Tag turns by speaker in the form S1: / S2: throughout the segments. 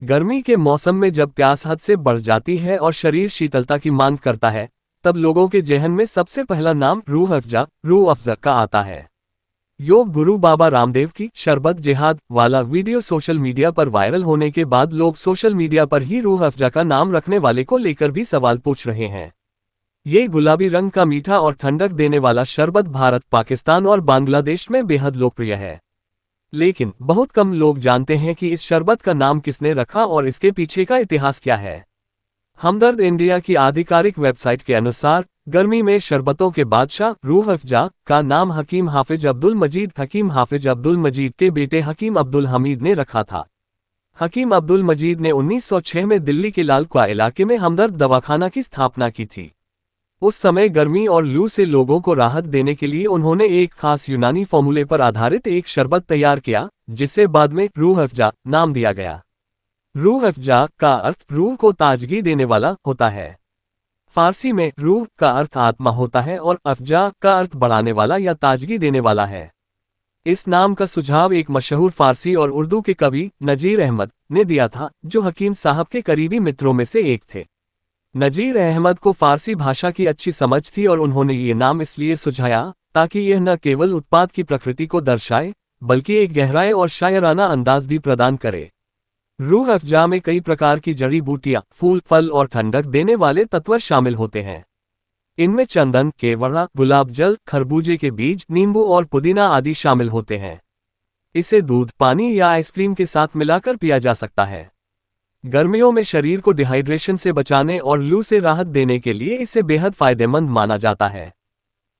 S1: गर्मी के मौसम में जब प्यास हद से बढ़ जाती है और शरीर शीतलता की मांग करता है, तब लोगों के जेहन में सबसे पहला नाम रूह अफ़ज़ा का आता है। योग गुरु बाबा रामदेव की शरबत जिहाद वाला वीडियो सोशल मीडिया पर वायरल होने के बाद लोग सोशल मीडिया पर ही रूह अफ़ज़ा का नाम रखने वाले को लेकर भी सवाल पूछ रहे हैं। ये गुलाबी रंग का मीठा और ठंडक देने वाला शरबत भारत, पाकिस्तान और बांग्लादेश में बेहद लोकप्रिय है। लेकिन बहुत कम लोग जानते हैं कि इस शरबत का नाम किसने रखा और इसके पीछे का इतिहास क्या है। हमदर्द इंडिया की आधिकारिक वेबसाइट के अनुसार गर्मी में शरबतों के बादशाह रूह अफ़ज़ा का नाम हकीम हाफिज अब्दुल मजीद के बेटे हकीम अब्दुल हमीद ने रखा था। हकीम अब्दुल मजीद ने 1906 में दिल्ली के लाल क्वा इलाके में हमदर्द दवाखाना की स्थापना की थी। उस समय गर्मी और लू से लोगों को राहत देने के लिए उन्होंने एक खास यूनानी फॉर्मूले पर आधारित एक शरबत तैयार किया, जिसे बाद में रूह अफ़ज़ा नाम दिया गया। रूह अफ़ज़ा का अर्थ रूह को ताजगी देने वाला होता है। फारसी में रूह का अर्थ आत्मा होता है और अफ़ज़ा का अर्थ बढ़ाने वाला या ताजगी देने वाला है। इस नाम का सुझाव एक मशहूर फारसी और उर्दू के कवि नज़ीर अहमद ने दिया था, जो हकीम साहब के करीबी मित्रों में से एक थे। नज़ीर अहमद को फारसी भाषा की अच्छी समझ थी और उन्होंने ये नाम इसलिए सुझाया ताकि यह न केवल उत्पाद की प्रकृति को दर्शाए, बल्कि एक गहराई और शायराना अंदाज भी प्रदान करे। रूह अफ़ज़ा में कई प्रकार की जड़ी बूटियां, फूल, फल और ठंडक देने वाले तत्व शामिल होते हैं। इनमें चंदन, केवड़ा, गुलाब जल, खरबूजे के बीज, नींबू और पुदीना आदि शामिल होते हैं। इसे दूध, पानी या आइसक्रीम के साथ मिलाकर पिया जा सकता है। गर्मियों में शरीर को डिहाइड्रेशन से बचाने और लू से राहत देने के लिए इसे बेहद फायदेमंद माना जाता है।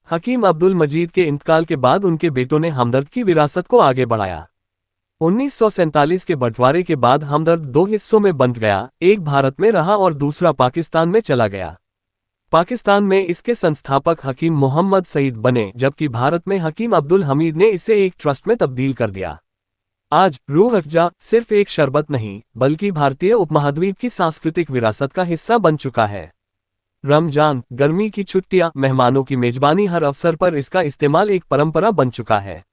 S1: हकीम अब्दुल मजीद के इंतकाल के बाद उनके बेटों ने हमदर्द की विरासत को आगे बढ़ाया। 1947 के बंटवारे के बाद हमदर्द दो हिस्सों में बंट गया, एक भारत में रहा और दूसरा पाकिस्तान में चला गया। पाकिस्तान में इसके संस्थापक हकीम मोहम्मद सईद बने, जबकि भारत में हकीम अब्दुल हमीद ने इसे एक ट्रस्ट में तब्दील कर दिया। आज रूह अफ़ज़ा सिर्फ एक शरबत नहीं, बल्कि भारतीय उपमहाद्वीप की सांस्कृतिक विरासत का हिस्सा बन चुका है। रमजान, गर्मी की छुट्टियां, मेहमानों की मेजबानी, हर अवसर पर इसका इस्तेमाल एक परंपरा बन चुका है।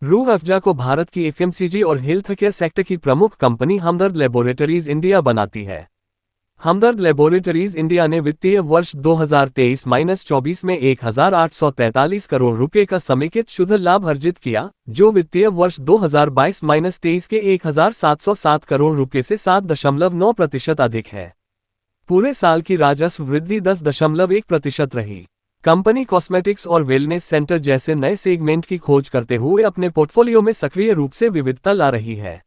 S1: रूह अफ़ज़ा को भारत की एफएमसीजी और हेल्थ केयर सेक्टर की प्रमुख कंपनी हमदर्द लैबोरेटरीज इंडिया बनाती है। हमदर्द लैबोरेटरीज इंडिया ने वित्तीय वर्ष 2023-24 में 1843 करोड़ रुपए का समेकित शुद्ध लाभ अर्जित किया, जो वित्तीय वर्ष 2022-23 के 1707 करोड़ रुपए से 7.9% अधिक है। पूरे साल की राजस्व वृद्धि 10.1% रही। कंपनी कॉस्मेटिक्स और वेलनेस सेंटर जैसे नए सेगमेंट की खोज करते हुए अपने पोर्टफोलियो में सक्रिय रूप से विविधता ला रही है।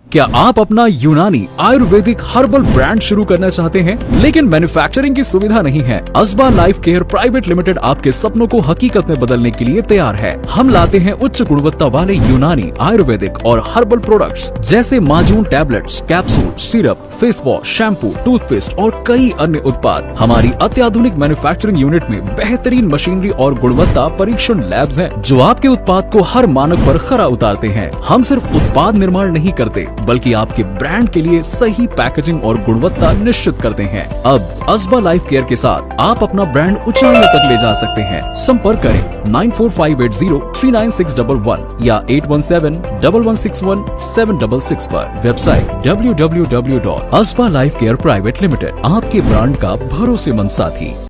S2: क्या आप अपना यूनानी आयुर्वेदिक हर्बल ब्रांड शुरू करना चाहते हैं, लेकिन मैन्युफैक्चरिंग की सुविधा नहीं है? अस्बा लाइफ केयर प्राइवेट लिमिटेड आपके सपनों को हकीकत में बदलने के लिए तैयार है। हम लाते हैं उच्च गुणवत्ता वाले यूनानी आयुर्वेदिक और हर्बल प्रोडक्ट्स जैसे माजून, tablets, capsule, syrup, face wash, shampoo, toothpaste और कई अन्य उत्पाद। हमारी अत्याधुनिक मैन्युफैक्चरिंग यूनिट में बेहतरीन मशीनरी और गुणवत्ता परीक्षण लैब्स हैं, जो आपके उत्पाद को हर मानक पर खरा उतारते हैं। हम सिर्फ उत्पाद निर्माण नहीं करते, बल्कि आपके ब्रांड के लिए सही पैकेजिंग और गुणवत्ता निश्चित करते हैं। अब अस्बा लाइफ केयर के साथ आप अपना ब्रांड ऊंचाइयों तक ले जा सकते हैं। संपर्क करें 9458039611 या 8171161766 पर। वेबसाइट www.asbalifecare private limited, आपके ब्रांड का भरोसेमंद साथी।